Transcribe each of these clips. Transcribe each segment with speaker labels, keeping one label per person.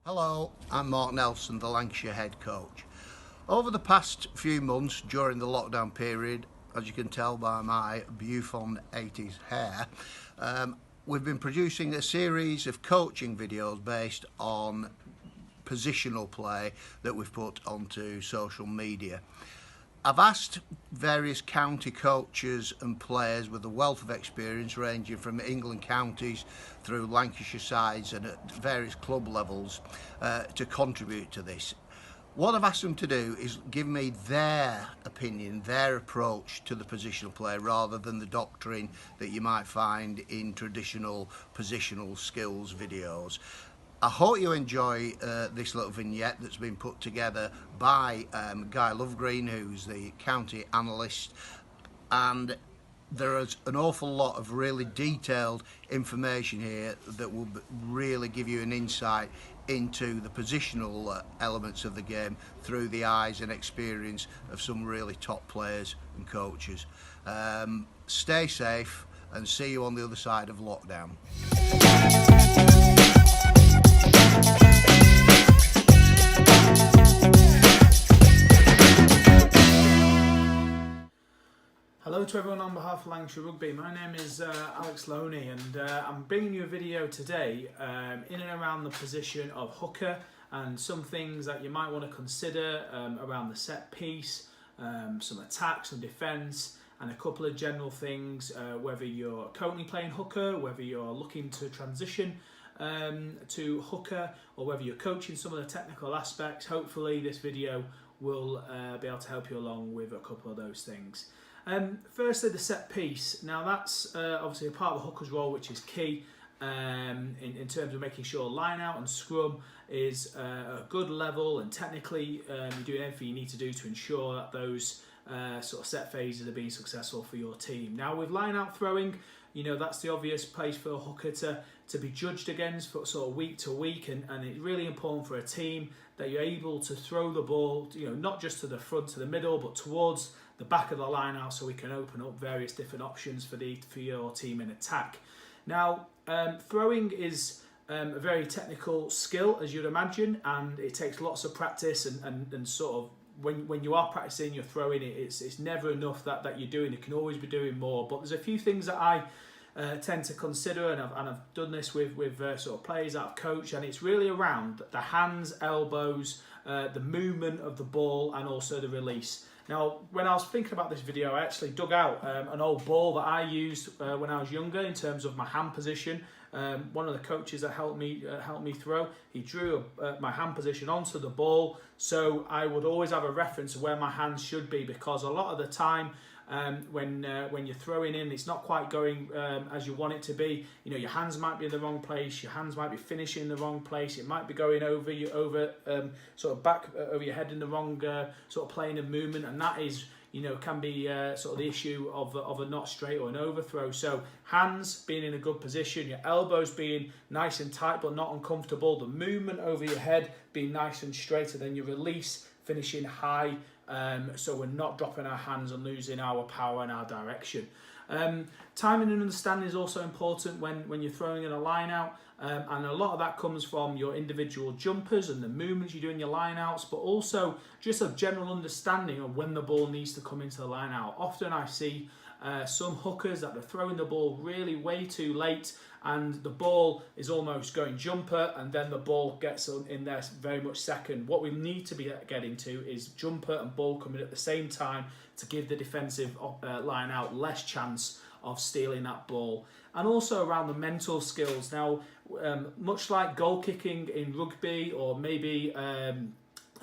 Speaker 1: Hello, I'm Mark Nelson, the Lancashire head coach. Over the past few months during the lockdown period, as you can tell by my bouffant 80s hair, we've been producing a series of coaching videos based on positional play that we've put onto social media. I've asked various county coaches and players with a wealth of experience ranging from England counties through Lancashire sides and at various club levels to contribute to this. What I've asked them to do is give me their opinion, their approach to the positional play rather than the doctrine that you might find in traditional positional skills videos. I hope you enjoy this little vignette that's been put together by Guy Lovegreen, who's the county analyst, and there is an awful lot of really detailed information here that will really give you an insight into the positional elements of the game through the eyes and experience of some really top players and coaches. Stay safe and see you on the other side of lockdown.
Speaker 2: Hello to everyone on behalf of Lancashire Rugby. My name is Alex Loney, and I'm bringing you a video today in and around the position of hooker and some things that you might want to consider around the set piece, some attack, some defence, and a couple of general things, whether you're currently playing hooker, whether you're looking to transition to hooker, or whether you're coaching some of the technical aspects. Hopefully this video will be able to help you along with a couple of those things. Firstly, the set piece. Now that's obviously a part of the hooker's role, which is key in terms of making sure line out and scrum is a good level, and technically you're doing everything you need to do to ensure that those sort of set phases are being successful for your team. Now with line out throwing, you know, that's the obvious place for a hooker to be judged against for sort of week to week, and it's really important for a team that you're able to throw the ball, you know, not just to the front, to the middle, but towards the back of the line out, so we can open up various different options for your team in attack. Now, throwing is a very technical skill, as you'd imagine, and it takes lots of practice and sort of when you are practicing your throwing, it's never enough that you're doing. You can always be doing more. But there's a few things that I tend to consider, and I've done this with sort of players that I've coached, and it's really around the hands, elbows, the movement of the ball, and also the release. Now, when I was thinking about this video, I actually dug out an old ball that I used when I was younger in terms of my hand position. One of the coaches that helped me throw, he drew my hand position onto the ball, so I would always have a reference of where my hands should be, because a lot of the time when you're throwing in, it's not quite going as you want it to be. You know, your hands might be in the wrong place, your hands might be finishing in the wrong place, it might be going over you, sort of back over your head in the wrong sort of plane of movement, and that is, you know, can be sort of the issue of a not straight or an overthrow. So hands being in a good position, your elbows being nice and tight but not uncomfortable, the movement over your head being nice and straight, and then your release finishing high, so we're not dropping our hands and losing our power and our direction. Timing and understanding is also important when you're throwing in a line out, and a lot of that comes from your individual jumpers and the movements you do in your line outs, but also just a general understanding of when the ball needs to come into the line out. Often I see some hookers that are throwing the ball really way too late, and the ball is almost going jumper, and then the ball gets in there very much second. What we need to be getting to is jumper and ball coming at the same time to give the defensive line out less chance of stealing that ball. And also around the mental skills. Now, much like goal kicking in rugby, or maybe a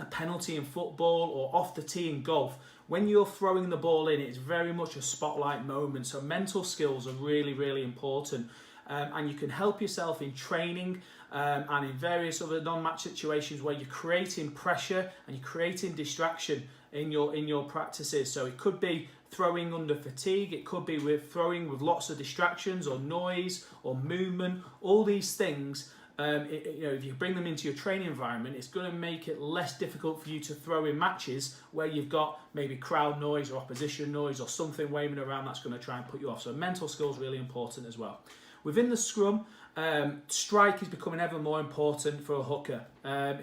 Speaker 2: penalty in football, or off the tee in golf, when you're throwing the ball in, it's very much a spotlight moment. So mental skills are really, really important. And you can help yourself in training and in various other non-match situations where you're creating pressure and you're creating distraction in your practices. So it could be throwing under fatigue, it could be with throwing with lots of distractions or noise or movement. All these things, if you bring them into your training environment, it's going to make it less difficult for you to throw in matches where you've got maybe crowd noise or opposition noise or something waving around that's going to try and put you off. So mental skills really important as well. Within the scrum, Strike is becoming ever more important for a hooker.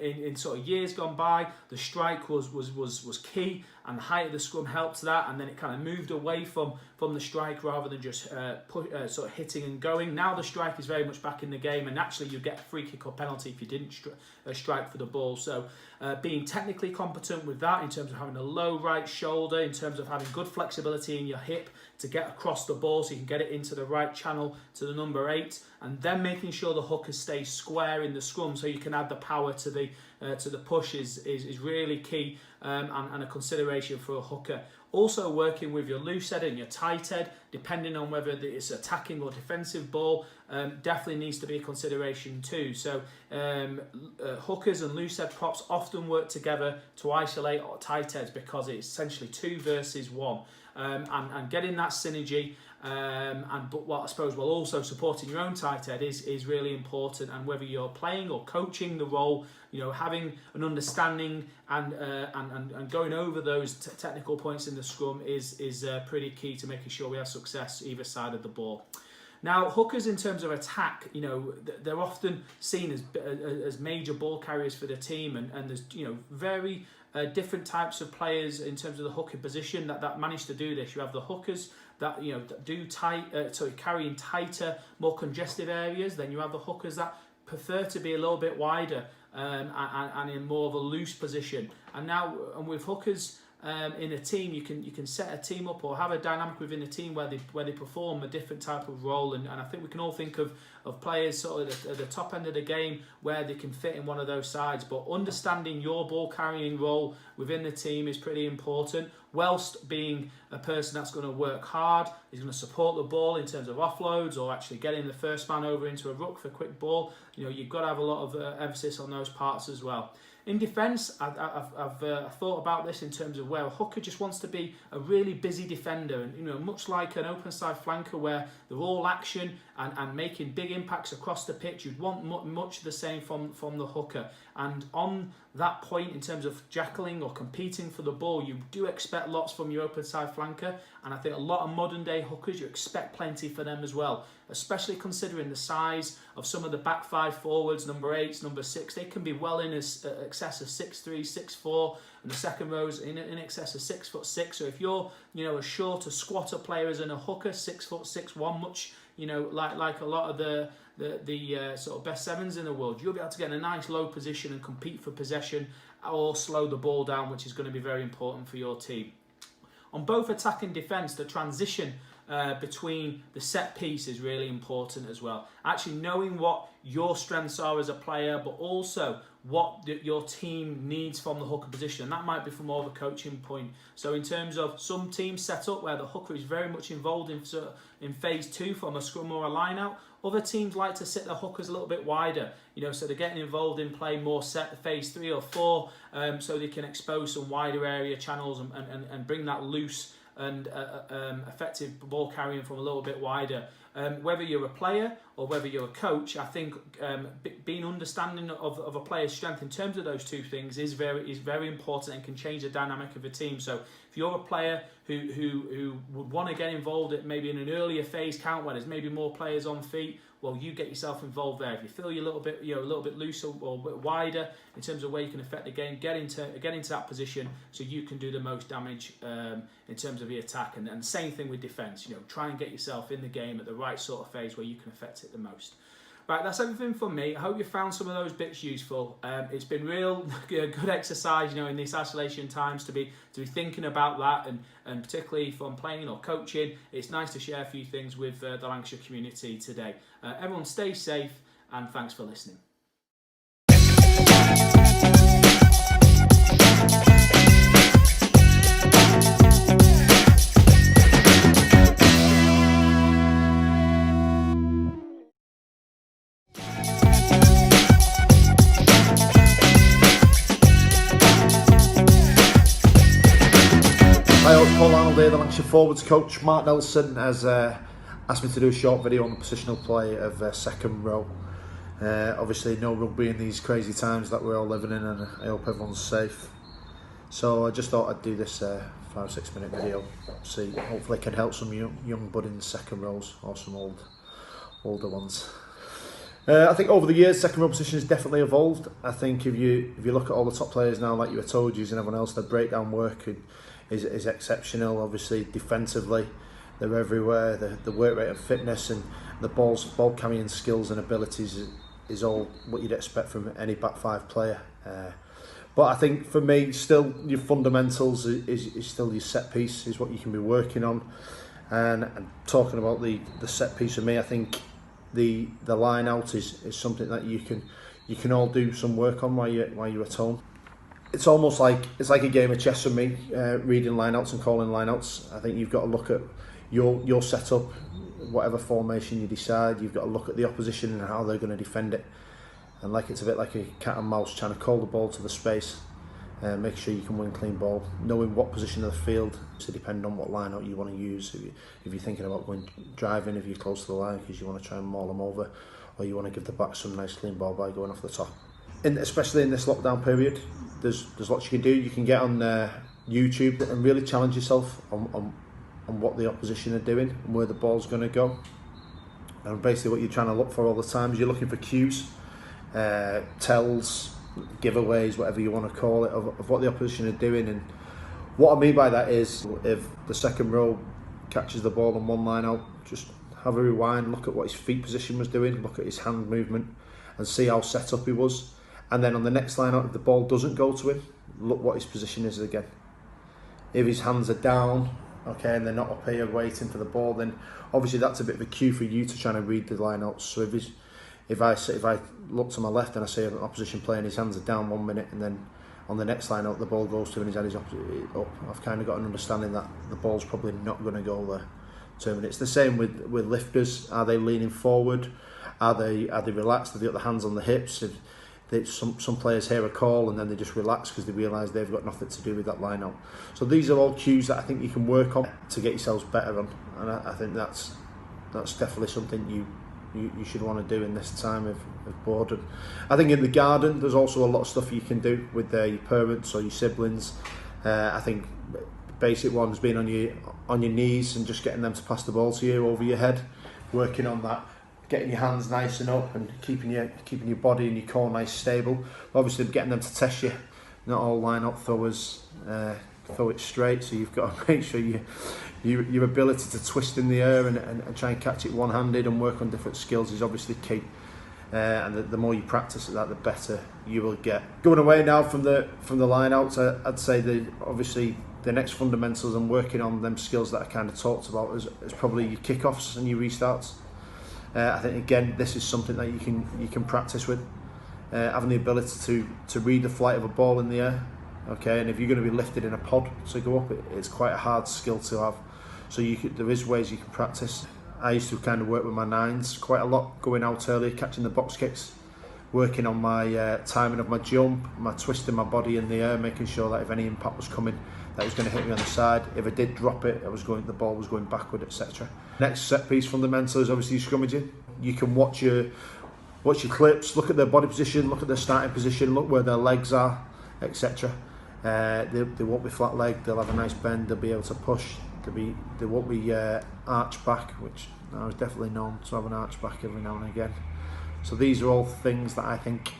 Speaker 2: In sort of years gone by, the strike was key, and the height of the scrum helped that, and then it kind of moved away from the strike rather than just sort of hitting and going. Now the strike is very much back in the game, and actually you get a free kick or penalty if you didn't strike for the ball. So being technically competent with that, in terms of having a low right shoulder, in terms of having good flexibility in your hip to get across the ball so you can get it into the right channel to the number 8, and then making sure the hooker stays square in the scrum so you can add the power to the push is really key, and a consideration for a hooker. Also working with your loose head and your tight head, depending on whether it's attacking or defensive ball, definitely needs to be a consideration too. So hookers and loose head props often work together to isolate tight heads because it's essentially 2 versus 1, and getting that synergy. But what I suppose while also supporting your own tight head is really important, and whether you're playing or coaching the role, having an understanding and going over those technical points in the scrum is pretty key to making sure we have success either side of the ball. Now, hookers in terms of attack, they're often seen as major ball carriers for the team, and there's very different types of players in terms of the hooker position that manage to do this. You have the hookers that that do carry in tighter, more congested areas. Then you have the hookers that prefer to be a little bit wider and in more of a loose position. And with hookers in a team, you can set a team up or have a dynamic within a team where they perform a different type of role. And I think we can all think of players sort of at the top end of the game where they can fit in one of those sides. But understanding your ball carrying role within the team is pretty important, whilst being a person that's going to work hard, is going to support the ball in terms of offloads or actually getting the first man over into a ruck for a quick ball. You've got to have a lot of emphasis on those parts as well. In defence, I've thought about this in terms of where a hooker just wants to be a really busy defender, and much like an open side flanker where they're all action and making big impacts across the pitch, you'd want much the same from the hooker. And on that point, in terms of jackling or competing for the ball, you do expect lots from your open side flanker, and I think a lot of modern day hookers, you expect plenty for them as well, especially considering the size of some of the back 5 forwards, number 8s, number 6. They can be well in excess of 6'3", 6'4", and the second row's in excess of 6'6". So if you're a shorter, squatter player as in a hooker, 6'6", much like a lot of the sort of best 7s in the world, you'll be able to get in a nice low position and compete for possession or slow the ball down, which is going to be very important for your team. On both attack and defence, the transition between the set piece is really important as well. Actually knowing what your strengths are as a player, but also what your team needs from the hooker position, and that might be from more of a coaching point. So in terms of some teams set up where the hooker is very much involved in phase 2 from a scrum or a line out, other teams like to sit their hookers a little bit wider, so they're getting involved in play more set phase 3 or 4, so they can expose some wider area channels and bring that loose and effective ball carrying from a little bit wider. Whether you're a player or whether you're a coach, I think being understanding of a player's strength in terms of those two things is very important and can change the dynamic of a team. So if you're a player who would want to get involved at maybe in an earlier phase count where there's maybe more players on feet, well, you get yourself involved there. If you feel you're a little bit looser or a bit wider in terms of where you can affect the game, get into that position so you can do the most damage in terms of the attack. And same thing with defence. Try and get yourself in the game at the right sort of phase where you can affect it the most. Right, that's everything from me. I hope you found some of those bits useful. It's been real good exercise, in these isolation times to be thinking about that, and particularly from playing or coaching, it's nice to share a few things with the Lancashire community today. Everyone stay safe, and thanks for listening.
Speaker 3: Hi, Paul Arnold here, the Lancashire forwards coach. Mark Nelson has asked me to do a short video on the positional play of second row. Obviously no rugby in these crazy times that we're all living in, and I hope everyone's safe. So I just thought I'd do this 5-6 minute video. See, hopefully it can help some young budding second rows or some older ones. I think over the years, second row position has definitely evolved. I think if you look at all the top players now, like you were told, using everyone else, their breakdown work is exceptional. Obviously, defensively, they're everywhere. The work rate and fitness and the ball carrying skills and abilities is all what you'd expect from any back five player. But I think for me, still your fundamentals is still your set piece is what you can be working on. And talking about the set piece for me, I think the line out is something that you can all do some work on while you're at home. It's almost like a game of chess for me, reading line outs and calling line outs. I think you've got to look at your setup, whatever formation you decide. You've got to look at the opposition and how they're going to defend it. And it's a bit like a cat and mouse, trying to call the ball to the space, make sure you can win clean ball, knowing what position of the field to depend on what line out you want to use. If you're thinking about driving, if you're close to the line because you want to try and maul them over, or you want to give the back some nice clean ball by going off the top. Especially in this lockdown period, there's lots you can do. You can get on YouTube and really challenge yourself on what the opposition are doing and where the ball's going to go. And basically what you're trying to look for all the time is you're looking for cues, tells, giveaways, whatever you want to call it, of what the opposition are doing. And what I mean by that is if the second row catches the ball on one line out, just have a rewind, look at what his feet position was doing, look at his hand movement and see how set up he was. And then on the next line out, if the ball doesn't go to him, look what his position is again. If his hands are down, okay, and they're not up here waiting for the ball, then obviously that's a bit of a cue for you to try to read the line out. So if I look to my left and I see an opposition player and his hands are down 1 minute, and then on the next line out the ball goes to him and his head is up, I've kind of got an understanding that the ball's probably not going to go there 2 minutes. The same with lifters. Are they leaning forward? Are they relaxed? Have they got the hands on the hips? Some players hear a call and then they just relax because they realise they've got nothing to do with that line out. So these are all cues that I think you can work on to get yourselves better on, and I think that's definitely something you should want to do in this time of boredom. I think in the garden there's also a lot of stuff you can do with your parents or your siblings. I think basic ones being on your knees and just getting them to pass the ball to you over your head, working on that, getting your hands nice and up and keeping your body and your core nice stable. Obviously getting them to test you. Not all line up throwers throw it straight, so you've got to make sure your ability to twist in the air and try and catch it one-handed and work on different skills is obviously key. And the more you practice at that, the better you will get. Going away now from the line outs, I'd say obviously the next fundamentals and working on them skills that I kind of talked about is probably your kickoffs and your restarts. I think again this is something that you can practice with, having the ability to read the flight of a ball in the air. Okay, and if you're going to be lifted in a pod to go up, it's quite a hard skill to have. So there is ways you can practice. I used to kind of work with my nines quite a lot, going out early, catching the box kicks, working on my timing of my jump, my twisting my body in the air, making sure that if any impact was coming, that was going to hit me on the side. If I did drop it, the ball was going backward, etc. Next set piece fundamental is obviously scrummaging. You can watch your clips, look at their body position, look at their starting position, look where their legs are, etc. They won't be flat legged, they'll have a nice bend, they'll be able to push, they won't be arch back, which I was definitely known to have an arch back every now and again. So these are all things that I think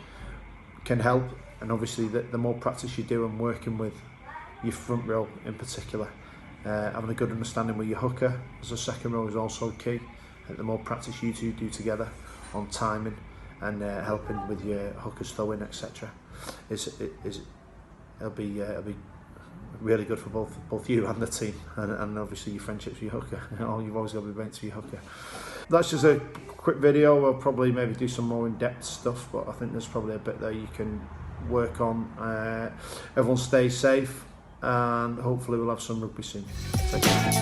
Speaker 3: can help, and obviously the more practice you do and working with your front row in particular, having a good understanding with your hooker as a second row is also key. The more practice you two do together on timing and helping with your hookers throwing, etc. It'll be really good for both you and the team, and obviously your friendships with your hooker. You've always got to be mates with your hooker. That's just a quick video. We'll probably maybe do some more in-depth stuff, but I think there's probably a bit there you can work on. Everyone stay safe, and hopefully we'll have some rugby soon. Take care.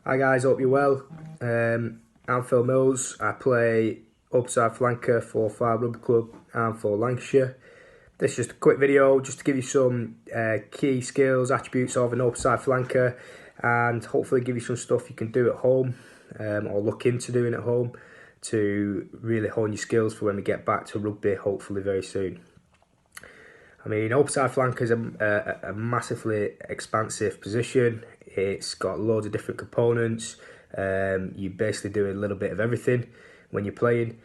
Speaker 4: Hi guys, hope you're well. I'm Phil Mills. I play upside flanker for Fire Rugby Club and for Lancashire. This is just a quick video just to give you some key skills, attributes of an upside flanker, and hopefully give you some stuff you can do at home or look into doing at home to really hone your skills for when we get back to rugby, hopefully very soon. I mean, upside flanker is a massively expansive position. It's got loads of different components. You basically do a little bit of everything when you're playing.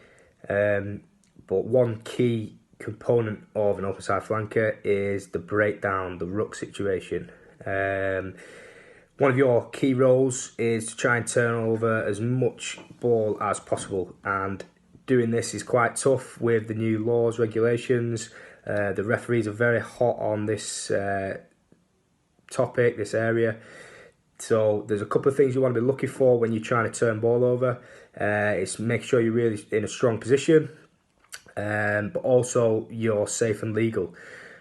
Speaker 4: But one key component of an upside flanker is the breakdown, the ruck situation. One of your key roles is to try and turn over as much ball as possible, and doing this is quite tough with the new laws, regulations. The referees are very hot on this topic, this area. So there's a couple of things you want to be looking for when you're trying to turn ball over. It's make sure you're really in a strong position, but also you're safe and legal.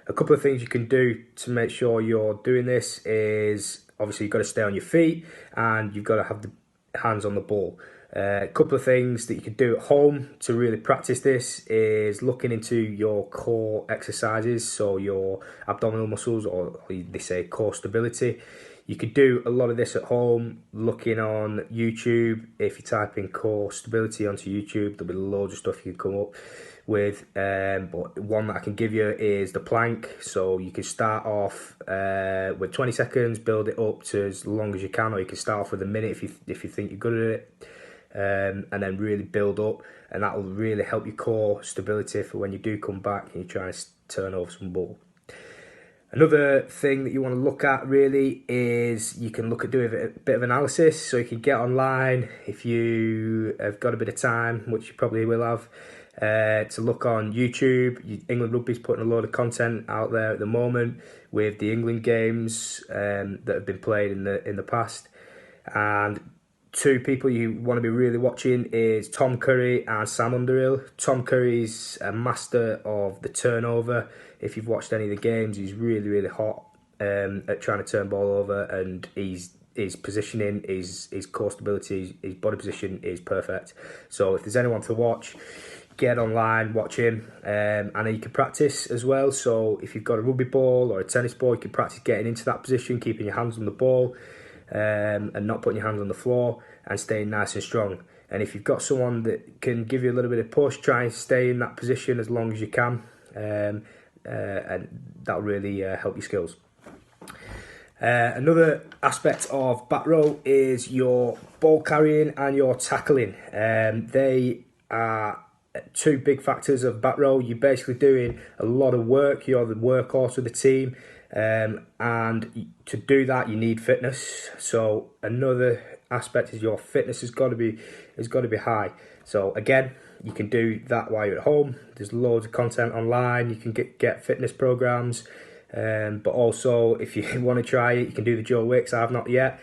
Speaker 4: A couple of things you can do to make sure you're doing this is, obviously you've got to stay on your feet and you've got to have the hands on the ball. A couple of things that you can do at home to really practice this is looking into your core exercises, so your abdominal muscles, or they say core stability. You could do a lot of this at home looking on YouTube. If you type in core stability onto YouTube, there'll be loads of stuff you can come up with. But one that I can give you is the plank. So you can start off with 20 seconds, build it up to as long as you can, or you can start off with a minute if you think you're good at it. And then really build up, and that will really help your core stability for when you do come back and you try to turn over some ball. Another thing that you want to look at really is you can look at doing a bit of analysis. So you can get online if you have got a bit of time, which you probably will have, to look on YouTube. England Rugby's putting a load of content out there at the moment with the England games that have been played in the past. And two people you want to be really watching is Tom Curry and Sam Underhill. Tom Curry's a master of the turnover. If you've watched any of the games, he's really, really hot at trying to turn ball over, and his positioning, his core stability, his body position is perfect. So if there's anyone to watch, get online, watch him, and then you can practice as well. So if you've got a rugby ball or a tennis ball, you can practice getting into that position, keeping your hands on the ball, and not putting your hands on the floor, and staying nice and strong. And if you've got someone that can give you a little bit of push, try and stay in that position as long as you can, and that'll really help your skills. Another aspect of back row is your ball carrying and your tackling. They are two big factors of back row. You're basically doing a lot of work. You're the workhorse of the team. And to do that you need fitness. So another aspect is your fitness has got to be high. So again, you can do that while you're at home. There's loads of content online. You can get fitness programs, but also if you want to try it, you can do the Joe Wicks. I've not yet.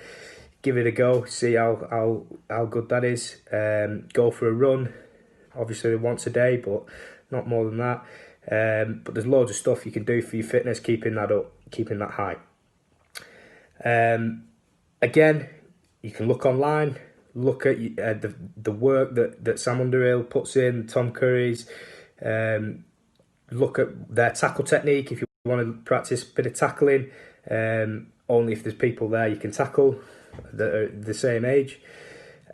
Speaker 4: Give it a go. See how good that is. Go for a run, obviously once a day, but not more than that. But there's loads of stuff you can do for your fitness, keeping that up, keeping that high. Again, you can look online, look at the work that Sam Underhill puts in, Tom Curry's. Look at their tackle technique if you want to practice a bit of tackling. Only if there's people there you can tackle that are the same age.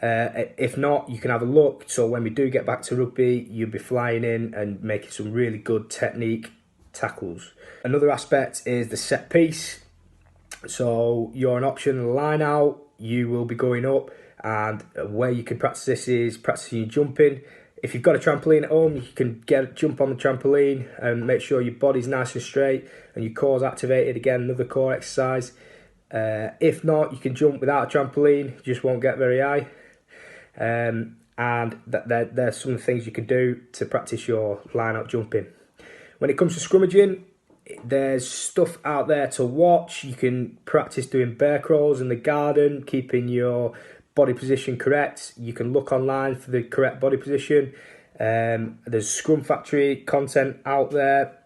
Speaker 4: If not, you can have a look. So when we do get back to rugby, you'll be flying in and making some really good technique tackles. Another aspect is the set piece. So you're an option in the line out. You will be going up, and where you can practice this is practicing jumping. If you've got a trampoline at home, you can jump on the trampoline and make sure your body's nice and straight and your core's activated. Again, another core exercise. If not, you can jump without a trampoline. You just won't get very high. And there's some things you can do to practice your line-out jumping. When it comes to scrummaging, there's stuff out there to watch. You can practice doing bear crawls in the garden, keeping your body position correct. You can look online for the correct body position. There's Scrum Factory content out there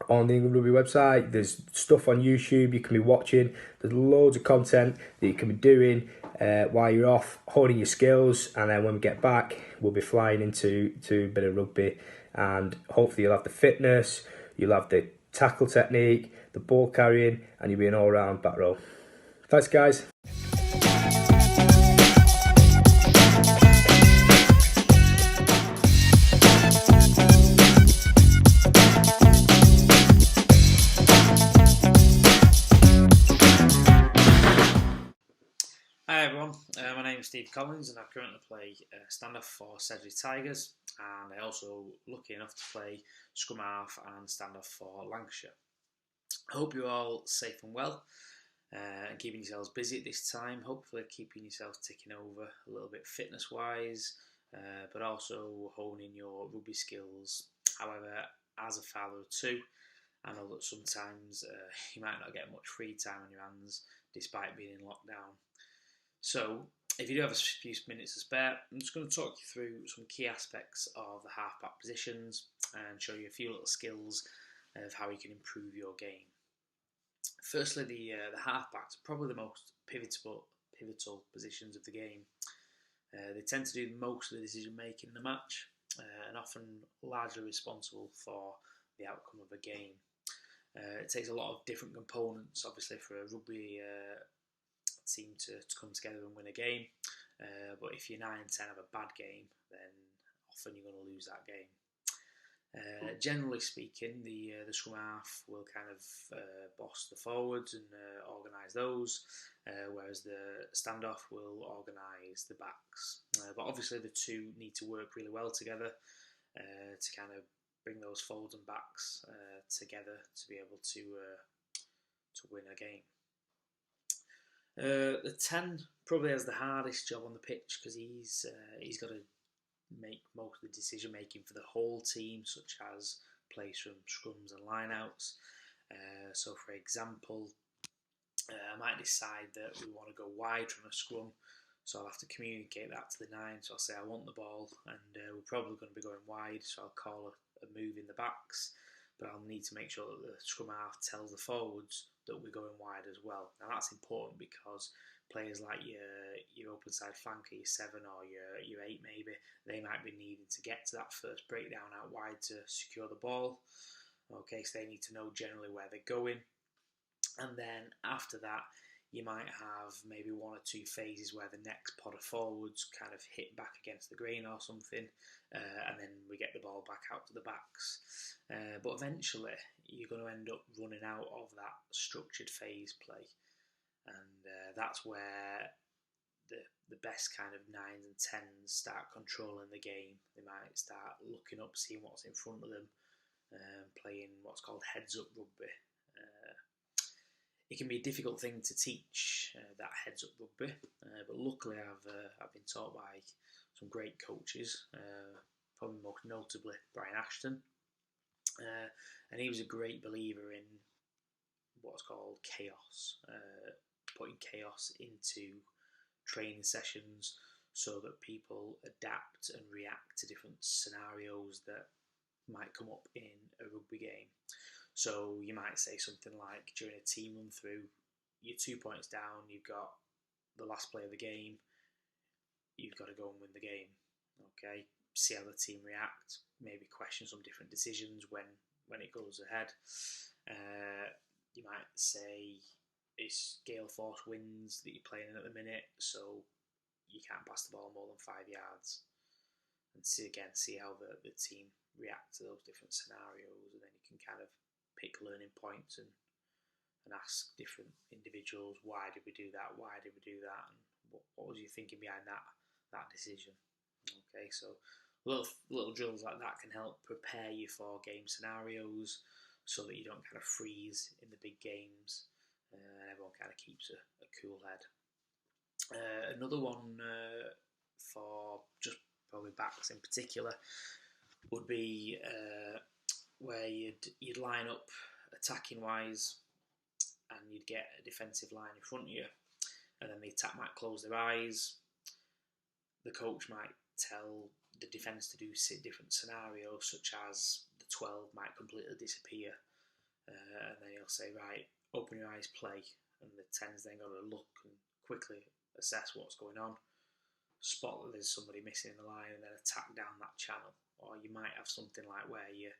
Speaker 4: on the England Rugby website. There's stuff on YouTube you can be watching. There's loads of content that you can be doing while you're off, honing your skills, and then when we get back, we'll be flying into a bit of rugby, and hopefully you'll have the fitness, you'll have the tackle technique, the ball carrying, and you'll be an all-round back row. Thanks, guys.
Speaker 5: Hi everyone, my name is Steve Collins and I currently play stand-off for Sedgley Tigers, and I also lucky enough to play scrum half and stand-off for Lancashire. I hope you're all safe and well and keeping yourselves busy at this time, hopefully keeping yourselves ticking over a little bit fitness wise, but also honing your rugby skills. However, as a father of two, I know that sometimes you might not get much free time on your hands despite being in lockdown. So, if you do have a few minutes to spare, I'm just going to talk you through some key aspects of the half-back positions and show you a few little skills of how you can improve your game. Firstly, the half-backs are probably the most pivotal positions of the game. They tend to do most of the decision-making in the match and often largely responsible for the outcome of a game. It takes a lot of different components, obviously, for a rugby team to come together and win a game, but if you're 9 and 10 have a bad game, then often you're going to lose that game. Generally speaking, the scrum half will kind of boss the forwards and organise those, whereas the standoff will organise the backs. But obviously the two need to work really well together to kind of bring those forwards and backs together to be able to win a game. The 10 probably has the hardest job on the pitch because he's got to make most of the decision making for the whole team, such as plays from scrums and lineouts. So, for example, I might decide that we want to go wide from a scrum, so I'll have to communicate that to the 9. So I'll say I want the ball, and we're probably going to be going wide, so I'll call a move in the backs. But I'll need to make sure that the scrum half tells the forwards that we're going wide as well. Now that's important because players like your open side flanker, your 7 or your 8 maybe, they might be needing to get to that first breakdown out wide to secure the ball. Okay, so they need to know generally where they're going. And then after that, you might have maybe 1 or 2 phases where the next pod of forwards kind of hit back against the green or something, and then we get the ball back out to the backs. But eventually, you're going to end up running out of that structured phase play, and that's where the best kind of 9s and 10s start controlling the game. They might start looking up, seeing what's in front of them, playing what's called heads-up rugby. It can be a difficult thing to teach, that heads-up rugby, but luckily I've been taught by some great coaches, probably most notably Brian Ashton, and he was a great believer in what's called chaos, putting chaos into training sessions so that people adapt and react to different scenarios that might come up in a rugby game. So you might say something like, during a team run through, you're 2 points down, you've got the last play of the game, you've got to go and win the game. Okay, see how the team react, maybe question some different decisions when it goes ahead. You might say it's gale force winds that you're playing in at the minute, so you can't pass the ball more than 5 yards. And see how the team react to those different scenarios, and then you can kind of pick learning points and ask different individuals, why did we do that, and what was you thinking behind that decision. Okay, so little drills like that can help prepare you for game scenarios so that you don't kind of freeze in the big games, and everyone kind of keeps a cool head. Another one for just probably backs in particular would be where you'd line up attacking wise, and you'd get a defensive line in front of you, and then the attack might close their eyes. The coach might tell the defence to do different scenarios, such as the 12 might completely disappear, and then he'll say, right, open your eyes, play, and the 10's then got to look and quickly assess what's going on, spot that there's somebody missing in the line, and then attack down that channel. Or you might have something like where you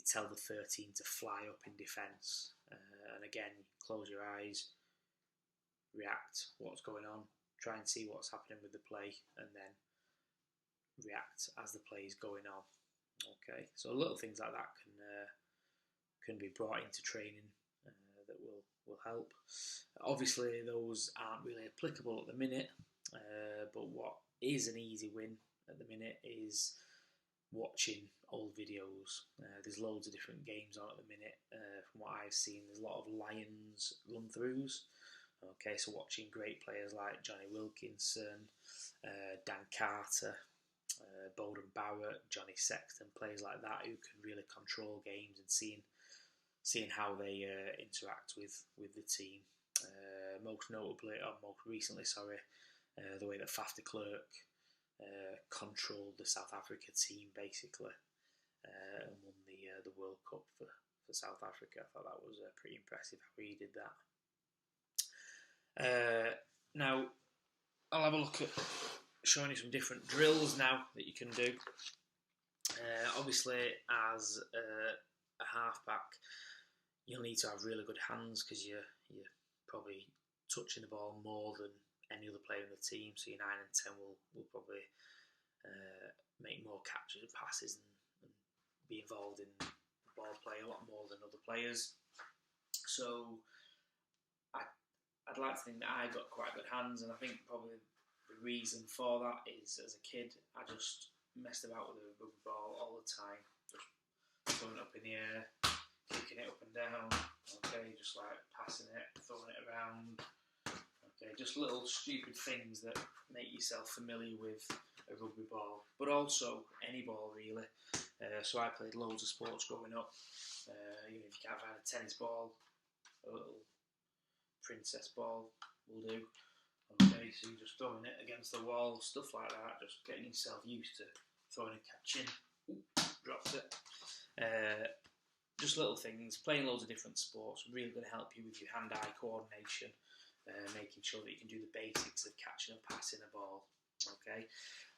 Speaker 5: tell the 13 to fly up in defence, and again, close your eyes, react what's going on, try and see what's happening with the play, and then react as the play is going on. Okay, so little things like that can be brought into training that will help. Obviously, those aren't really applicable at the minute, but what is an easy win at the minute is watching old videos. There's loads of different games on at the minute. From what I've seen, there's a lot of Lions run-throughs. Okay, so watching great players like Johnny Wilkinson, Dan Carter, Bowden Barrett, Johnny Sexton, players like that who can really control games, and seeing how they interact with the team. Most recently, the way that Faf de Klerk controlled the South Africa team basically, and won the World Cup for South Africa. I thought that was pretty impressive how he did that. Now, I'll have a look at showing you some different drills now that you can do. Obviously, as a halfback, you'll need to have really good hands because you're probably touching the ball more than any other player in the team. So your 9 and 10 will probably make more catches and passes and be involved in ball play a lot more than other players. So I'd like to think that I got quite good hands, and I think probably the reason for that is, as a kid, I just messed about with a rugby ball all the time, just throwing it up in the air, kicking it up and down, okay, just like passing it, throwing it around, okay, just little stupid things that make yourself familiar with a rugby ball, but also any ball really. So I played loads of sports growing up. Even if you can't find a tennis ball, a little princess ball will do. Okay, so you're just throwing it against the wall, stuff like that, just getting yourself used to throwing and catching. Ooh, dropped it. Just little things, playing loads of different sports, really going to help you with your hand-eye coordination, making sure that you can do the basics of catching and passing a ball. Okay,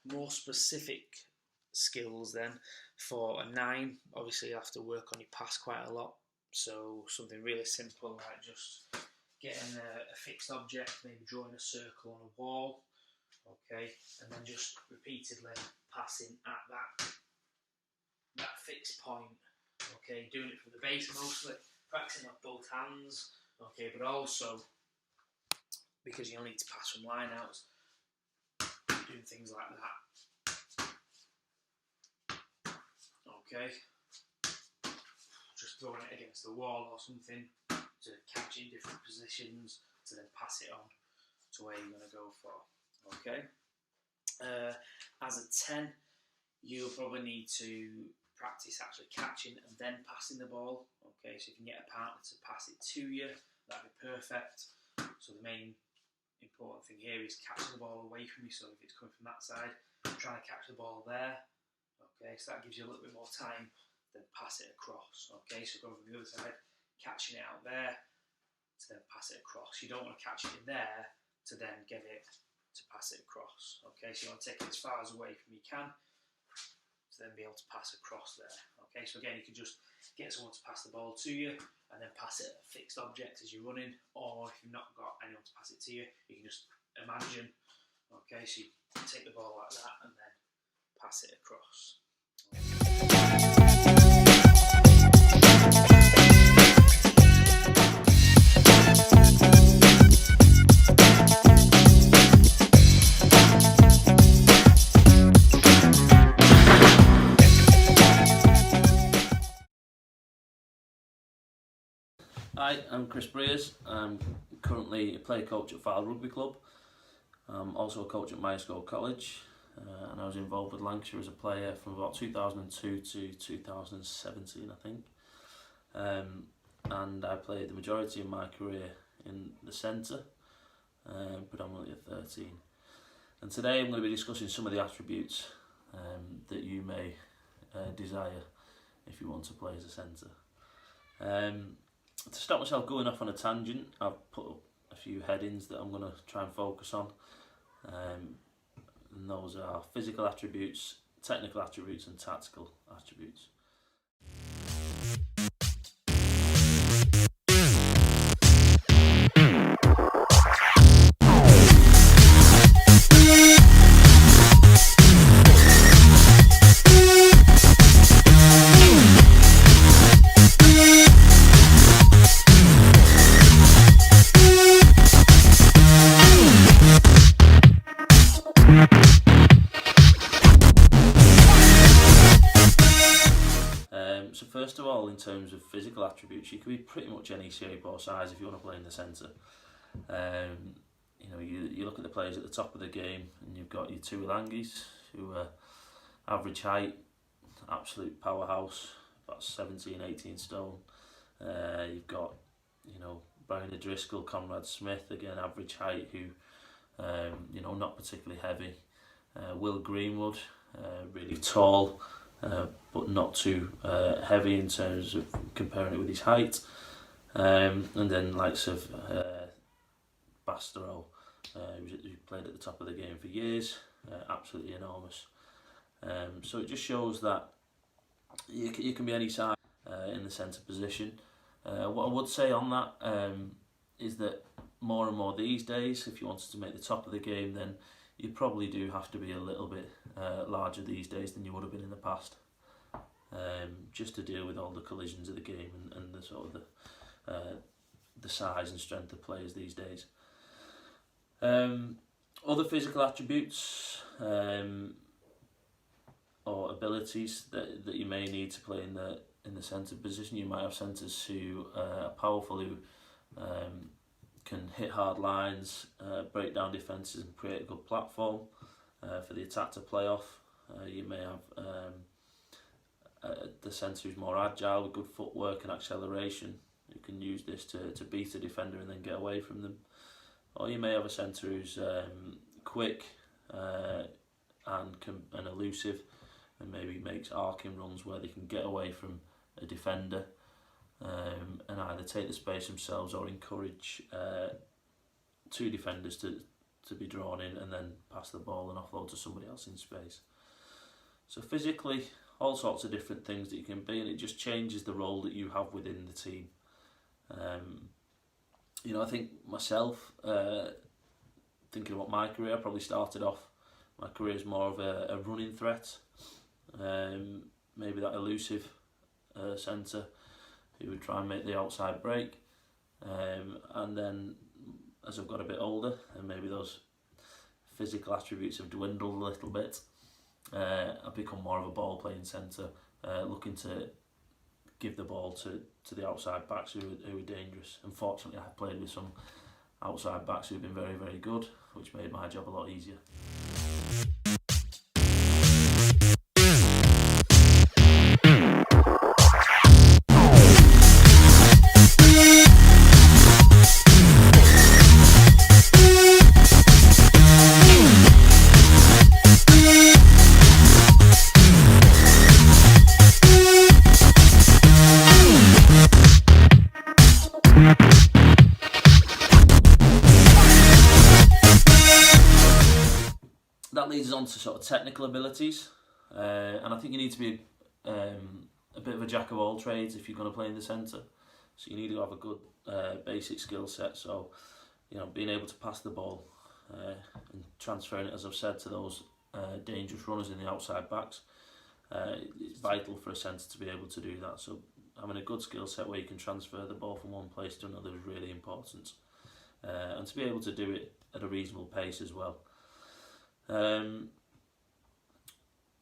Speaker 5: more specific skills then for a 9, obviously you have to work on your pass quite a lot. So something really simple like just getting a fixed object, maybe drawing a circle on a wall, okay, and then just repeatedly passing at that fixed point, okay, doing it from the base mostly, practicing off both hands, okay, but also because you'll need to pass from line outs, doing things like that, okay, just throwing it against the wall or something to catch it in different positions to then pass it on to where you're going to go for, okay. As a 10, you'll probably need to practice actually catching and then passing the ball, okay, so if you can get a partner to pass it to you, that'd be perfect. So the main important thing here is catching the ball away from you, so if it's coming from that side, try to catch the ball there, okay, so that gives you a little bit more time, then pass it across, okay, so going from the other side, catching it out there to then pass it across. You don't want to catch it in there to then get it to pass it across, okay, so you want to take it as far as away from you can to then be able to pass across there, okay, so again you can just get someone to pass the ball to you and then pass it at a fixed object as you're running, or if you've not got anyone to pass it to you, you can just imagine, okay, so you take the ball like that and then pass it across.
Speaker 6: Hi, I'm Chris Breers. I'm currently a player coach at Fylde Rugby Club. I'm also a coach at Myerscough College, and I was involved with Lancashire as a player from about 2002 to 2017, I think. And I played the majority of my career in the centre, predominantly at 13. And today I'm going to be discussing some of the attributes that you may desire if you want to play as a centre. To stop myself going off on a tangent, I've put up a few headings that I'm going to try and focus on. And those are physical attributes, technical attributes and tactical attributes. So first of all, in terms of physical attributes, you can be pretty much any shape or size if you want to play in the centre. You look at the players at the top of the game, and you've got your two Langis, who are average height, absolute powerhouse, about 17, 18 stone. You've got, Brian O'Driscoll, Conrad Smith, again average height, who, not particularly heavy. Will Greenwood, really tall, but not too heavy in terms of comparing it with his height. And then likes of Bastero, who played at the top of the game for years, absolutely enormous. So it just shows that you can be any size in the centre position. What I would say on that is that more and more these days, if you wanted to make the top of the game, then you probably do have to be a little bit larger these days than you would have been in the past, just to deal with all the collisions of the game and the sort of the size and strength of players these days. Other physical attributes or abilities that you may need to play in the centre position. You might have centres who are powerful, who can hit hard lines, break down defences and create a good platform for the attack to play off. You may have the centre who's more agile with good footwork and acceleration, who can use this to beat a defender and then get away from them. Or you may have a centre who's quick and elusive, and maybe makes arcing runs where they can get away from a defender and either take the space themselves or encourage two defenders to be drawn in and then pass the ball and offload to somebody else in space. So physically, all sorts of different things that you can be, and it just changes the role that you have within the team. I think myself, thinking about my career, I probably started off my career as more of a running threat, maybe that elusive centre who would try and make the outside break, and then as I've got a bit older and maybe those physical attributes have dwindled a little bit, I've become more of a ball playing centre, looking to give the ball to the outside backs who are dangerous. Unfortunately, I've played with some outside backs who've been very, very good, which made my job a lot easier. That leads us on to sort of technical abilities, and I think you need to be a bit of a jack of all trades if you're going to play in the centre. So you need to have a good basic skill set. So being able to pass the ball and transferring it, as I've said, to those dangerous runners in the outside backs. It's vital for a centre to be able to do that. So having a good skill set where you can transfer the ball from one place to another is really important, and to be able to do it at a reasonable pace as well.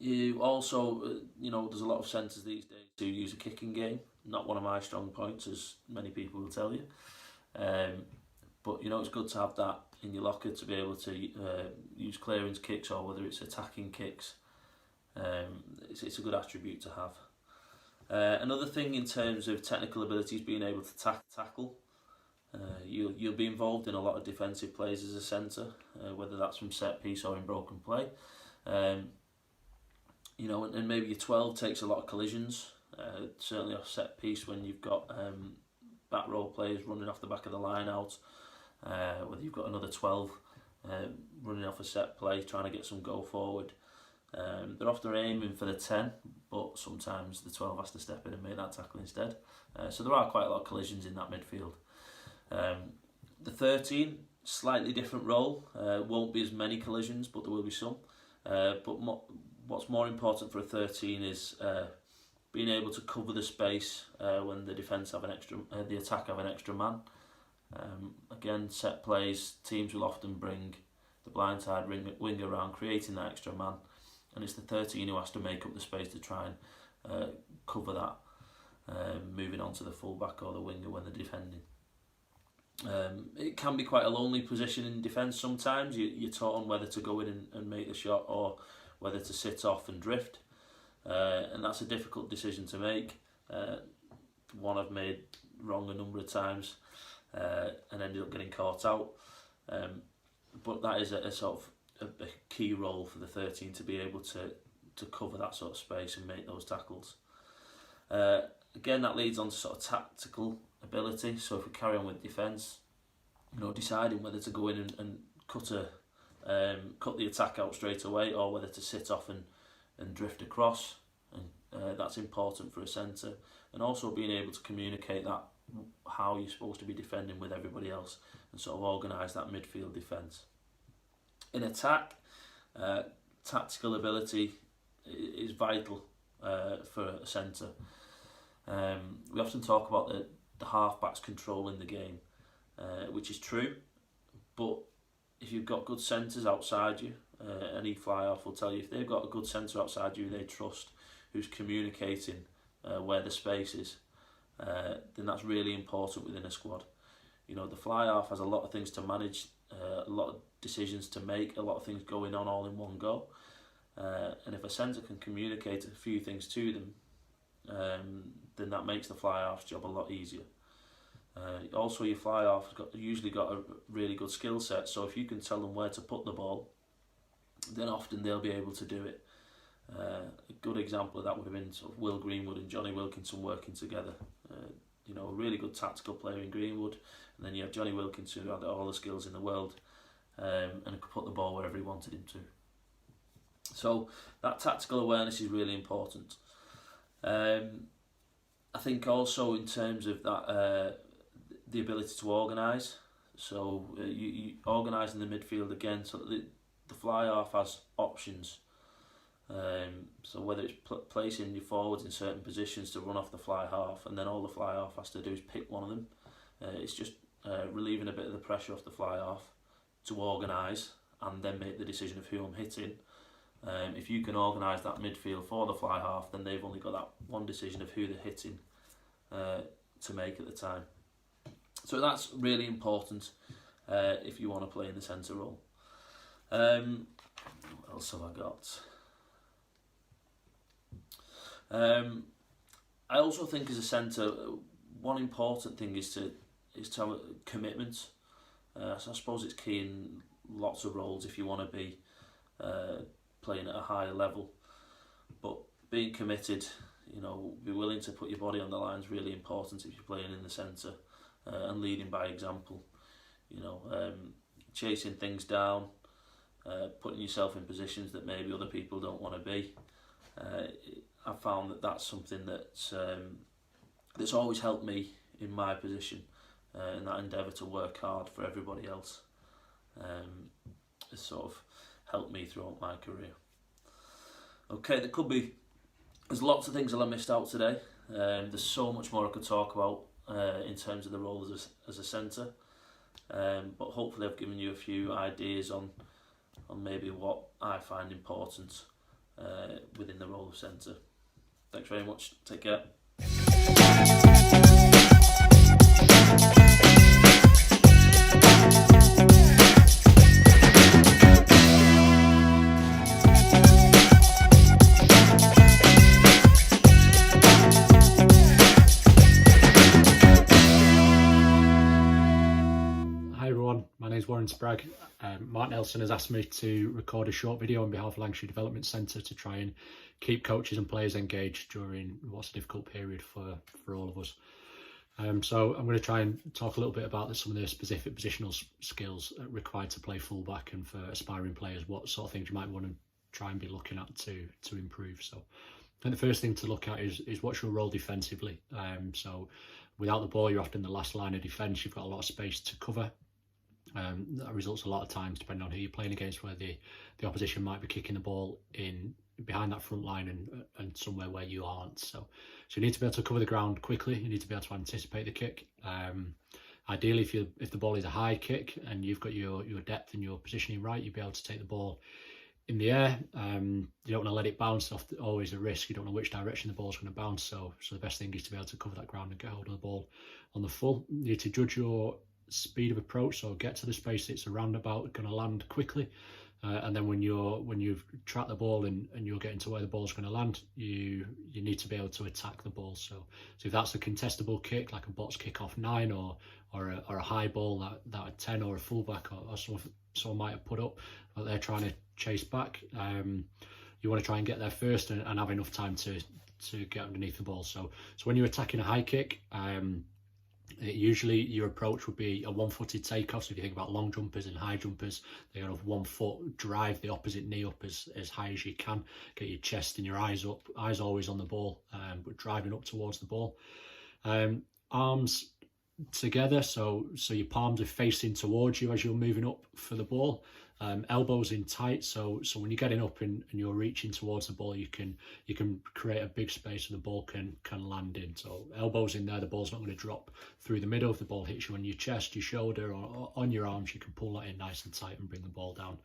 Speaker 6: You also, there's a lot of centres these days who use a kicking game. Not one of my strong points, as many people will tell you. But it's good to have that in your locker, to be able to use clearance kicks, or whether it's attacking kicks. It's a good attribute to have. Another thing in terms of technical ability is being able to tackle. You'll be involved in a lot of defensive plays as a centre, whether that's from set piece or in broken play. And maybe your 12 takes a lot of collisions, certainly off set piece when you've got back row players running off the back of the line out, whether you've got another 12 running off a set play trying to get some go forward. They're often aiming for the 10, but sometimes the 12 has to step in and make that tackle instead. So there are quite a lot of collisions in that midfield. The 13, slightly different role, won't be as many collisions, but there will be some. What's more important for a 13 is being able to cover the space when the defence have an extra, the attack have an extra man. Again, set plays, teams will often bring the blindside wing around, creating that extra man, and it's the 13 who has to make up the space to try and cover that, moving on to the fullback or the winger when they're defending. It can be quite a lonely position in defence sometimes. You're taught on whether to go in and make the shot or whether to sit off and drift, and that's a difficult decision to make. One I've made wrong a number of times and ended up getting caught out, but that is a sort of a key role for the 13 to be able to cover that sort of space and make those tackles. Again, that leads on to sort of tactical ability. So if we carry on with defence, deciding whether to go in and cut the attack out straight away or whether to sit off and drift across, and that's important for a centre. And also being able to communicate that, how you're supposed to be defending with everybody else, and sort of organise that midfield defence. In attack, tactical ability is vital for a centre. We often talk about the half-backs controlling the game, which is true, but if you've got good centres outside you, any fly-off will tell you, if they've got a good centre outside you they trust, who's communicating where the space is, then that's really important within a squad. The fly-off has a lot of things to manage, a lot of decisions to make, a lot of things going on all in one go, and if a centre can communicate a few things to them, then that makes the fly-off's job a lot easier. Also, your fly-off's usually got a really good skill set, so if you can tell them where to put the ball, then often they'll be able to do it. A good example of that would have been sort of Will Greenwood and Johnny Wilkinson working together. A really good tactical player in Greenwood, and then you have Johnny Wilkinson who had all the skills in the world, and could put the ball wherever he wanted him to. So that tactical awareness is really important. I think also in terms of that, the ability to organise. So you organising the midfield again, so that the fly-off has options. So whether it's placing your forwards in certain positions to run off the fly-half, and then all the fly-half has to do is pick one of them. It's just relieving a bit of the pressure off the fly-half to organise and then make the decision of who I'm hitting. If you can organise that midfield for the fly-half, then they've only got that one decision of who they're hitting to make at the time. So that's really important if you want to play in the centre role. What else have I got? I also think as a centre, one important thing is to have a commitment. So I suppose it's key in lots of roles if you want to be playing at a higher level. But being committed, be willing to put your body on the line is really important if you're playing in the centre, and leading by example. Chasing things down, putting yourself in positions that maybe other people don't want to be. I've found that that's something that's always helped me in my position, in that endeavour to work hard for everybody else. It's sort of helped me throughout my career. Okay, there's lots of things that I missed out today. There's so much more I could talk about in terms of the role as a centre, but hopefully I've given you a few ideas on maybe what I find important within the role of centre. Thanks very much. Take care.
Speaker 7: Warren Sprague. Mark Nelson has asked me to record a short video on behalf of Lancashire Development Centre to try and keep coaches and players engaged during what's a difficult period for all of us. So I'm going to try and talk a little bit about some of the specific positional skills required to play fullback, and for aspiring players, what sort of things you might want to try and be looking at to improve. So I think the first thing to look at is what's your role defensively. So without the ball, you're often the last line of defence. You've got a lot of space to cover. That results a lot of times, depending on who you're playing against, where the opposition might be kicking the ball in behind that front line and somewhere where you aren't. So you need to be able to cover the ground quickly. You need to be able to anticipate the kick. Ideally, if the ball is a high kick and you've got your depth and your positioning right, you'll be able to take the ball in the air. You don't want to let it bounce off. Always a risk. You don't know which direction the ball's going to bounce. So the best thing is to be able to cover that ground and get hold of the ball on the full. You need to judge your speed of approach. So get to the space it's a roundabout, going to land quickly. And then when you've tracked the ball and you're getting to where the ball's going to land, you need to be able to attack the ball. So if that's a contestable kick, like a box kick off 9 or a high ball that a 10 or a fullback or someone might have put up, but they're trying to chase back, you want to try and get there first and have enough time to get underneath the ball. So when you're attacking a high kick, usually your approach would be a one-footed takeoff. So if you think about long jumpers and high jumpers, they have 1 foot, drive the opposite knee up as high as you can, get your chest and your eyes up, eyes always on the ball, but driving up towards the ball. Arms together, so your palms are facing towards you as you're moving up for the ball. Elbows in tight, so when you're getting up and you're reaching towards the ball, you can create a big space and the ball can land in. So elbows in there, the ball's not going to drop through the middle. If the ball hits you on your chest, your shoulder, or on your arms, you can pull that in nice and tight and bring the ball down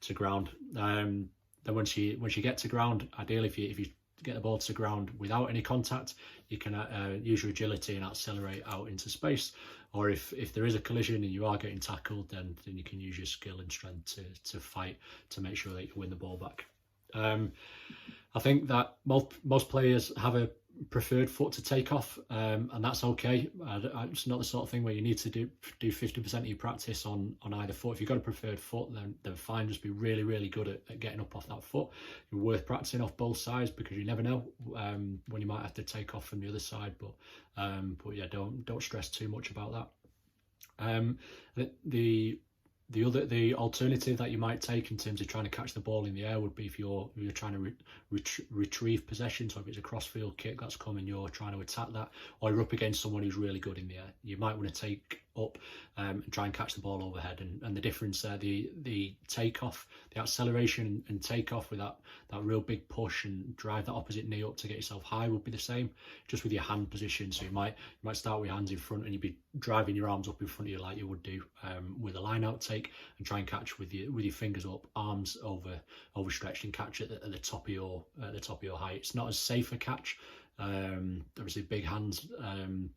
Speaker 7: to ground. Then once you get to ground, ideally if you get the ball to ground without any contact, you can use your agility and accelerate out into space. Or if there is a collision and you are getting tackled, then you can use your skill and strength to fight to make sure that you win the ball back. I think that most players have a preferred foot to take off, and that's okay. It's not the sort of thing where you need to do 50% of your practice on either foot. If you've got a preferred foot, then fine, just be really, really good at getting up off that foot. It's worth practicing off both sides, because you never know when you might have to take off from the other side. But yeah, don't stress too much about that. The alternative that you might take in terms of trying to catch the ball in the air would be if you're trying to retrieve possession. So if it's a crossfield kick that's coming, you're trying to attack that, or you're up against someone who's really good in the air, you might want to take up and try and catch the ball overhead. And the difference there, the takeoff, the acceleration and takeoff with that real big push and drive that opposite knee up to get yourself high would be the same, just with your hand position. So you might start with your hands in front and you'd be driving your arms up in front of you like you would do with a line out take, and try and catch with your fingers up, arms overstretched, and catch it at the top of your height. It's not as safe a catch. Obviously big hands and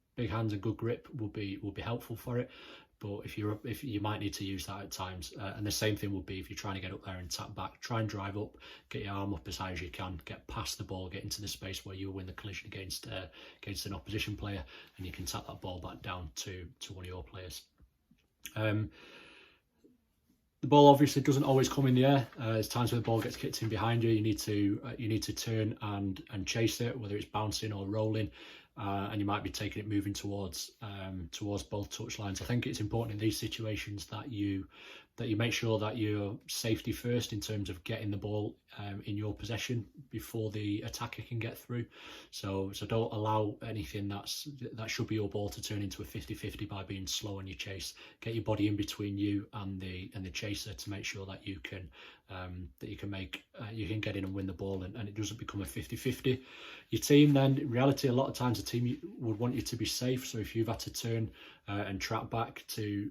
Speaker 7: good grip will be helpful for it, but if you might need to use that at times. And the same thing would be if you're trying to get up there and tap back, try and drive up, get your arm up as high as you can, get past the ball, get into the space where you'll win the collision against an opposition player, and you can tap that ball back down to one of your players. The ball obviously doesn't always come in the air. There's times where the ball gets kicked in behind you. You need to turn and chase it, whether it's bouncing or rolling, and you might be taking it moving towards both touch lines. I think it's important in these situations that you make sure that you're safety first in terms of getting the ball in your possession before the attacker can get through. So don't allow anything that should be your ball to turn into a 50-50 by being slow on your chase. Get your body in between you and the chaser to make sure that you can get in and win the ball, and it doesn't become a 50-50. Your team then, in reality, a lot of times the team would want you to be safe. So if you've had to turn and trap back to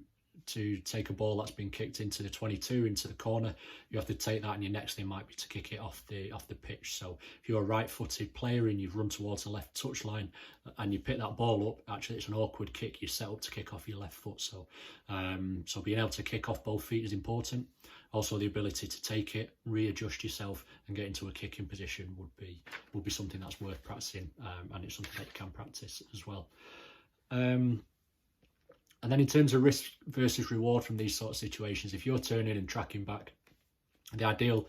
Speaker 7: take a ball that's been kicked into the 22, into the corner, you have to take that, and your next thing might be to kick it off the pitch. So if you're a right-footed player and you've run towards the left touchline and you pick that ball up, actually it's an awkward kick. You're set up to kick off your left foot. So being able to kick off both feet is important. Also, the ability to take it, readjust yourself, and get into a kicking position would be something that's worth practicing, and it's something that you can practice as well. And then in terms of risk versus reward from these sort of situations, if you're turning and tracking back, the ideal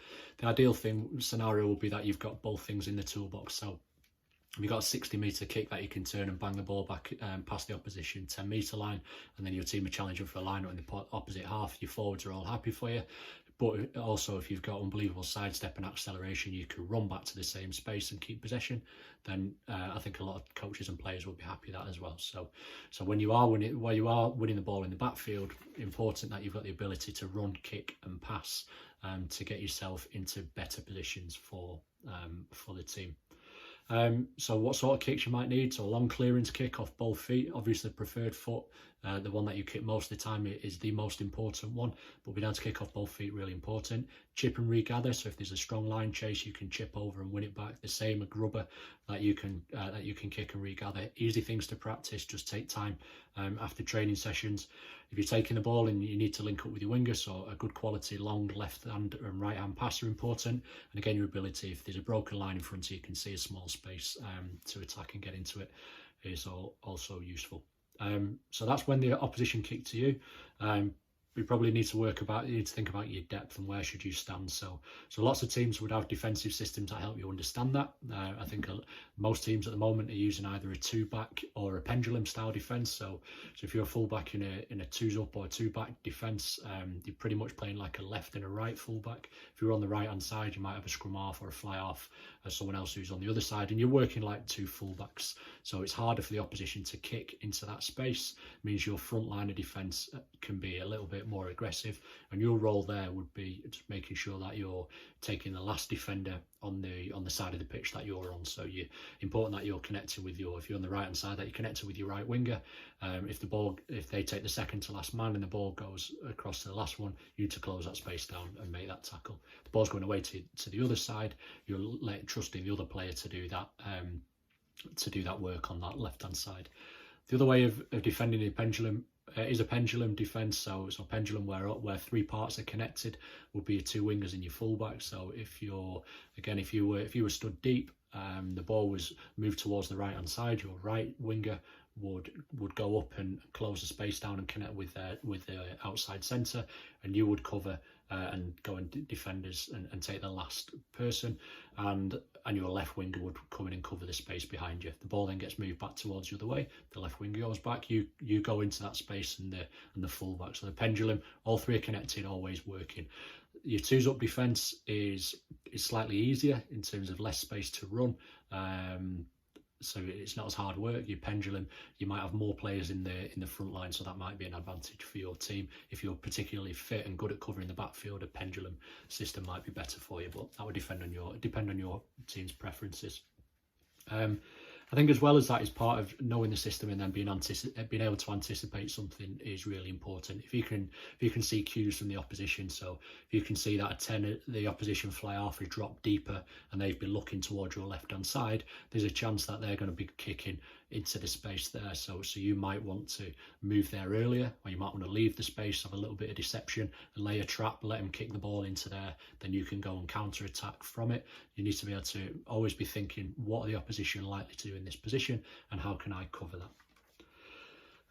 Speaker 7: scenario would be that you've got both things in the toolbox. So if you've got a 60-metre kick that you can turn and bang the ball back past the opposition 10-metre line, and then your team are challenging for a line-out in the opposite half, your forwards are all happy for you. But also, if you've got unbelievable sidestep and acceleration, you can run back to the same space and keep possession, then I think a lot of coaches and players will be happy with that as well. So when you are winning the ball in the backfield, important that you've got the ability to run, kick and pass to get yourself into better positions for the team. So what sort of kicks you might need? So a long clearance kick off both feet, obviously preferred foot, the one that you kick most of the time is the most important one, but being able to kick off both feet, really important. Chip and regather, so if there's a strong line chase, you can chip over and win it back. The same a grubber that you can kick and regather. Easy things to practice, just take time after training sessions. If you're taking the ball and you need to link up with your winger, so a good quality long left hand and right hand pass are important. And again, your ability, if there's a broken line in front of you, you can see a small space to attack and get into it, is also useful. So that's when the opposition kick to you. We probably need to think about your depth and where should you stand. So lots of teams would have defensive systems that help you understand that. I think most teams at the moment are using either a 2-back or a pendulum style defense. So if you're a fullback in a 2s up or a 2-back defense, you're pretty much playing like a left and a right fullback. If you're on the right hand side, you might have a scrum half or a fly half as someone else who's on the other side, and you're working like two fullbacks. So it's harder for the opposition to kick into that space. It means your front line of defense can be a little bit more aggressive, and your role there would be just making sure that you're taking the last defender on the side of the pitch that you're on. So you're important that you're connecting with if you're on the right hand side, that you're connected with your right winger. If they take the second to last man and the ball goes across to the last one, you need to close that space down and make that tackle. The ball's going away to the other side, you're trusting the other player to do that work on that left hand side. The other way of defending a pendulum is a pendulum defence. So pendulum where three parts are connected would be your two wingers and your fullback. So if you were stood deep, the ball was moved towards the right hand side, your right winger would go up and close the space down and connect with the outside centre, and you would cover and go and defenders and take the last person, and your left winger would come in and cover the space behind you. The ball then gets moved back towards the other way, the left winger goes back, you go into that space and the fullback. So the pendulum, all three are connected, always working. Your 2s up defence is slightly easier in terms of less space to run. So it's not as hard work. Your pendulum, you might have more players in the front line, so that might be an advantage for your team. If you're particularly fit and good at covering the backfield, a pendulum system might be better for you, but that would depend on your team's preferences. I think as well as that is part of knowing the system and then being able to anticipate something is really important. If you can see cues from the opposition, so if you can see that a 10, the opposition fly half has dropped deeper and they've been looking towards your left hand side, there's a chance that they're going to be kicking into the space there. So you might want to move there earlier, or you might want to leave the space, have a little bit of deception and lay a trap, let them kick the ball into there, then you can go and counter attack from it. You need to be able to always be thinking, what are the opposition likely to do in this position and how can I cover that?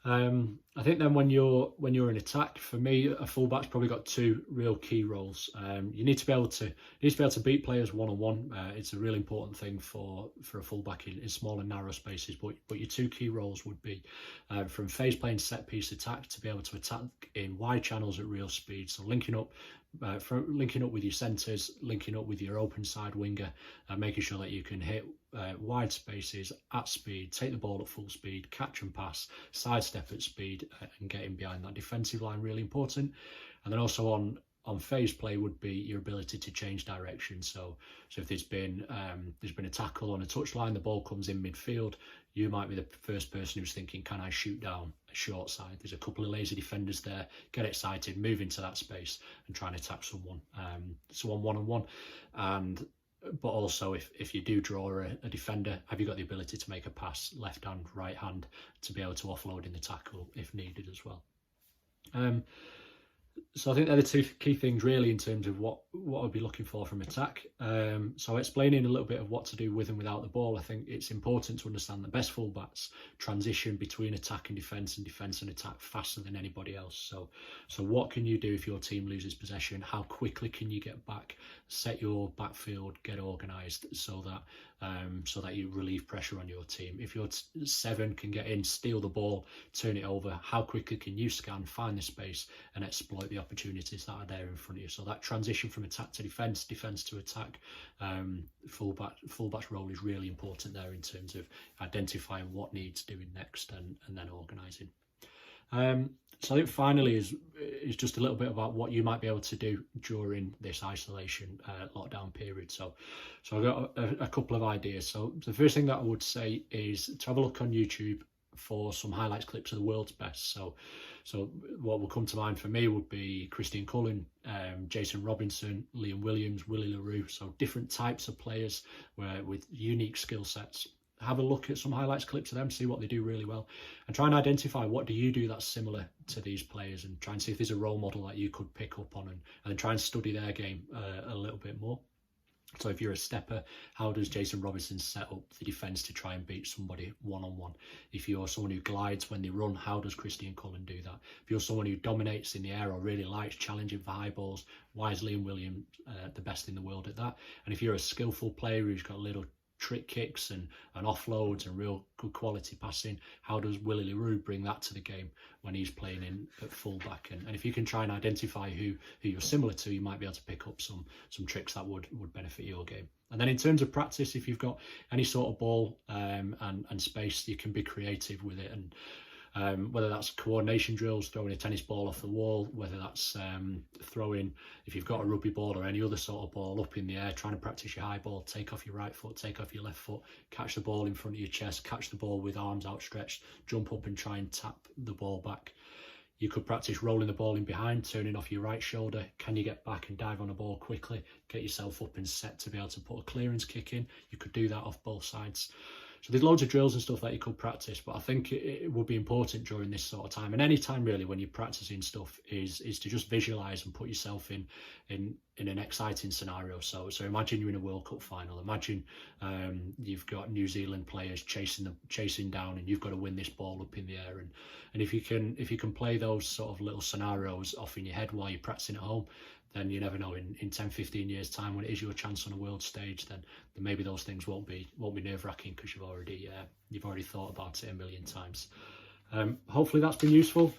Speaker 7: I think then when you're in attack, for me, a fullback's probably got two real key roles. You need to be able to beat players one-on-one. It's a really important thing for a fullback in small and narrow spaces. But your two key roles would be from phase play and set piece attack, to be able to attack in wide channels at real speed. So linking up with your centres, linking up with your open side winger, making sure that you can hit wide spaces at speed, take the ball at full speed, catch and pass, sidestep at speed, and getting behind that defensive line, really important. And then also on phase play would be your ability to change direction. So if there's been a tackle on a touchline, the ball comes in midfield, you might be the first person who's thinking, can I shoot down a short side? There's a couple of lazy defenders there, get excited, move into that space and try and attack someone one-on-one. But also if you do draw a defender, have you got the ability to make a pass left hand, right hand, to be able to offload in the tackle if needed as well? So I think they're the two key things really in terms of what I'd be looking for from attack. So explaining a little bit of what to do with and without the ball, I think it's important to understand that best fullbacks transition between attack and defence and attack faster than anybody else. So what can you do if your team loses possession? How quickly can you get back, set your backfield, get organised so that you relieve pressure on your team? If your 7 can get in, steal the ball, turn it over, how quickly can you scan, find the space and exploit the opportunities that are there in front of you? So that transition from attack to defence to attack, fullback's role is really important there in terms of identifying what needs doing next and then organising. So I think finally is just a little bit about what you might be able to do during this isolation lockdown period. So I've got a couple of ideas. So the first thing that I would say is to have a look on YouTube for some highlights clips of the world's best. So what will come to mind for me would be Christian Cullen, Jason Robinson, Liam Williams, Willie LaRue. So different types of players with unique skill sets. Have a look at some highlights clips of them, see what they do really well, and try and identify what do you do that's similar to these players, and try and see if there's a role model that you could pick up on, and then try and study their game a little bit more. So if you're a stepper, how does Jason Robinson set up the defence to try and beat somebody one-on-one? If you're someone who glides when they run, how does Christian Cullen do that? If you're someone who dominates in the air or really likes challenging for high balls, why is Liam Williams the best in the world at that? And if you're a skillful player who's got little trick kicks and offloads and real good quality passing, how does Willie LaRue bring that to the game when he's playing in at fullback? And if you can try and identify who you're similar to, you might be able to pick up some tricks that would benefit your game. And then in terms of practice, if you've got any sort of ball and space, you can be creative with it, and whether that's coordination drills, throwing a tennis ball off the wall, whether that's throwing, if you've got a rugby ball or any other sort of ball up in the air, trying to practice your high ball, take off your right foot, take off your left foot, catch the ball in front of your chest, catch the ball with arms outstretched, jump up and try and tap the ball back. You could practice rolling the ball in behind, turning off your right shoulder. Can you get back and dive on a ball quickly? Get yourself up and set to be able to put a clearance kick in. You could do that off both sides. So there's loads of drills and stuff that you could practice, but I think it would be important during this sort of time, and any time really when you're practicing stuff, is to just visualise and put yourself in an exciting scenario. So imagine you're in a World Cup final. Imagine you've got New Zealand players chasing down, and you've got to win this ball up in the air. And if you can play those sort of little scenarios off in your head while you're practicing at home, then you never know, in 10, 15 years time, when it is your chance on a world stage, then maybe those things won't be nerve-wracking because you've already thought about it a million times. Hopefully that's been useful.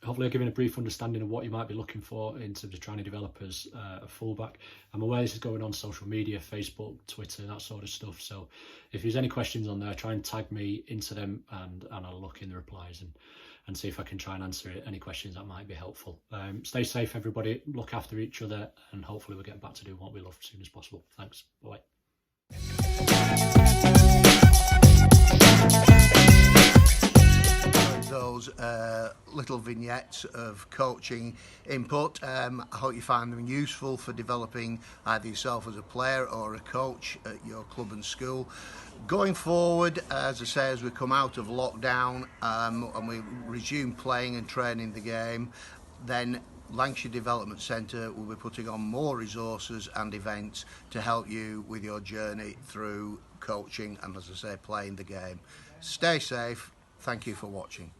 Speaker 7: Hopefully I've given a brief understanding of what you might be looking for in terms of trying to develop as a fullback. I'm aware this is going on social media, Facebook, Twitter, that sort of stuff. So if there's any questions on there, try and tag me into them, and I'll look in the replies and see if I can try and answer any questions that might be helpful. Stay safe, everybody. Look after each other, and hopefully we'll get back to doing what we love as soon as possible. Thanks. Bye.
Speaker 1: Those little vignettes of coaching input. I hope you find them useful for developing either yourself as a player or a coach at your club and school. Going forward, as I say, as we come out of lockdown and we resume playing and training the game, then Lancashire Development Centre will be putting on more resources and events to help you with your journey through coaching and, as I say, playing the game. Stay safe. Thank you for watching.